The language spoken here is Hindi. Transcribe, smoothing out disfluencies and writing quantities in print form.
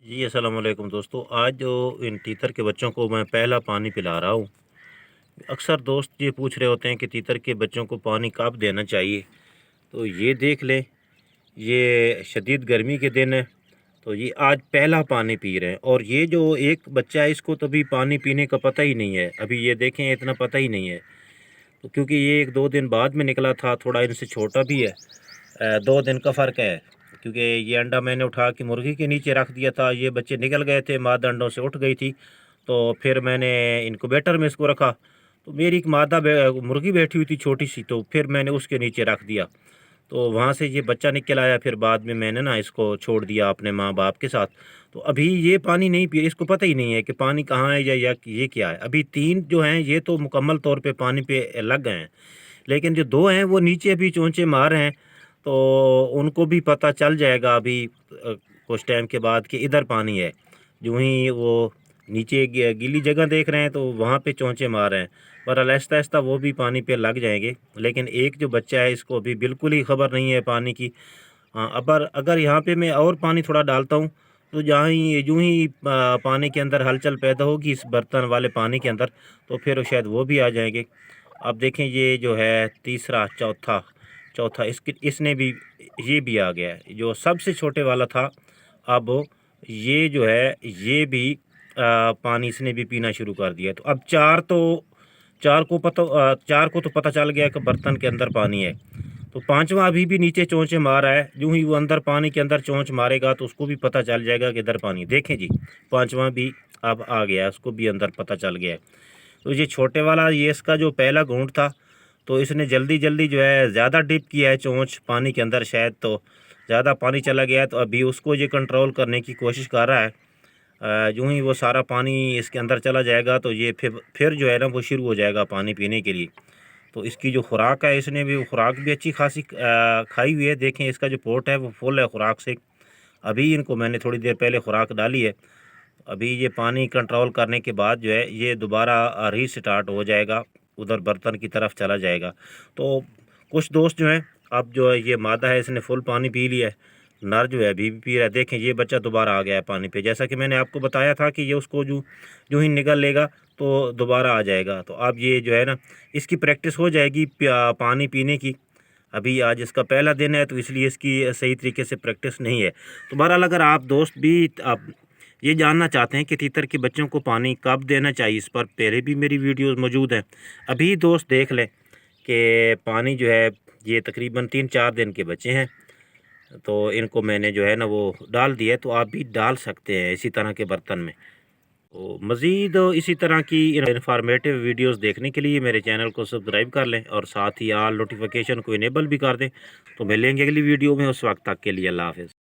जी अस्सलाम वालेकुम दोस्तों। आज जो इन तीतर के बच्चों को मैं पहला पानी पिला रहा हूँ। अक्सर दोस्त ये पूछ रहे होते हैं कि तीतर के बच्चों को पानी कब देना चाहिए। तो ये देख लें, ये शदीद गर्मी के दिन है, तो ये आज पहला पानी पी रहे हैं। और ये जो एक बच्चा है, इसको तो अभी पानी पीने का पता ही नहीं है। अभी ये देखें, इतना पता ही नहीं है। तो क्योंकि ये 1-2 दिन बाद में निकला था, थोड़ा इनसे छोटा भी है, 2 दिन का फ़र्क है। क्योंकि ये अंडा मैंने उठा के मुर्गी के नीचे रख दिया था, ये बच्चे निकल गए थे, मादा अंडों से उठ गई थी। तो फिर मैंने इनक्यूबेटर में इसको रखा, तो मेरी एक मादा मुर्गी बैठी हुई थी छोटी सी, तो फिर मैंने उसके नीचे रख दिया। तो वहाँ से ये बच्चा निकल आया, फिर बाद में मैंने ना इसको छोड़ दिया अपने माँ बाप के साथ। तो अभी ये पानी नहीं पी, इसको पता ही नहीं है कि पानी कहाँ है या ये क्या है। अभी 3 जो हैं ये तो मुकम्मल तौर पे पानी पे लग गए हैं, लेकिन जो 2 हैं वो नीचे अभी चोंचे मार रहे हैं। तो उनको भी पता चल जाएगा अभी कुछ टाइम के बाद कि इधर पानी है। यूँ ही वो नीचे गीली जगह देख रहे हैं तो वहाँ पे चोंचे मार रहे हैं, पर आहिस्ता-आहिस्ता वो भी पानी पे लग जाएँगे। लेकिन एक जो बच्चा है, इसको अभी बिल्कुल ही खबर नहीं है पानी की। हाँ, अबर अगर यहाँ पे मैं और पानी थोड़ा डालता हूँ, तो जहाँ ही यूँ ही पानी के अंदर हलचल पैदा होगी इस बर्तन वाले पानी के अंदर, तो फिर शायद वो भी आ जाएँगे। अब देखें, ये जो है तीसरा, चौथा चौथा इसकी इसने भी, ये भी आ गया है। जो सबसे छोटे वाला था, अब ये जो है ये भी पानी इसने भी पीना शुरू कर दिया। तो अब 4 को तो पता चल गया कि बर्तन के अंदर पानी है। तो 5वां अभी भी नीचे चोंचे मार रहा है। यूँ ही वो अंदर पानी के अंदर चोंच मारेगा तो उसको भी पता चल जाएगा कि इधर पानी। देखें जी, 5वां भी अब आ गया है, उसको भी अंदर पता चल गया है। तो ये छोटे वाला, ये इसका जो पहला घूंट था, तो इसने जल्दी-जल्दी जो है ज़्यादा डिप किया है चोंच पानी के अंदर, शायद तो ज़्यादा पानी चला गया है, तो अभी उसको ये कंट्रोल करने की कोशिश कर रहा है। यूँ ही वो सारा पानी इसके अंदर चला जाएगा तो ये फिर जो है ना वो शुरू हो जाएगा पानी पीने के लिए। तो इसकी जो खुराक है, इसने भी खुराक भी अच्छी खासी खाई हुई है। देखें, इसका जो पोट है वो फुल है खुराक से। अभी इनको मैंने थोड़ी देर पहले खुराक डाली है। अभी ये पानी कंट्रोल करने के बाद जो है ये दोबारा रीस्टार्ट हो जाएगा, उधर बर्तन की तरफ चला जाएगा। तो कुछ दोस्त जो हैं, अब जो है ये मादा है, इसने फुल पानी पी लिया है, नर जो है अभी भी पी रहा है। देखें, ये बच्चा दोबारा आ गया है पानी पे। जैसा कि मैंने आपको बताया था कि ये उसको जो जो ही निगल लेगा तो दोबारा आ जाएगा। तो अब ये जो है ना, इसकी प्रैक्टिस हो जाएगी पानी पीने की। अभी आज इसका पहला दिन है, तो इसलिए इसकी सही तरीके से प्रैक्टिस नहीं है। तो बहरहाल, अगर आप दोस्त भी आप ये जानना चाहते हैं कि तीतर के बच्चों को पानी कब देना चाहिए, इस पर पहले भी मेरी वीडियोस मौजूद हैं। अभी दोस्त देख लें कि पानी जो है ये तकरीबन 3-4 दिन के बच्चे हैं, तो इनको मैंने जो है ना वो डाल दिया है। तो आप भी डाल सकते हैं इसी तरह के बर्तन में। तो मज़ीद इसी तरह की इन्फॉर्मेटिव वीडियोस देखने के लिए मेरे चैनल को सब्सक्राइब कर लें और साथ ही ऑल नोटिफिकेशन को इनेबल भी कर दें। तो मिलेंगे अगली वीडियो में, उस वक्त तक के लिए अल्लाह हाफ़िज़।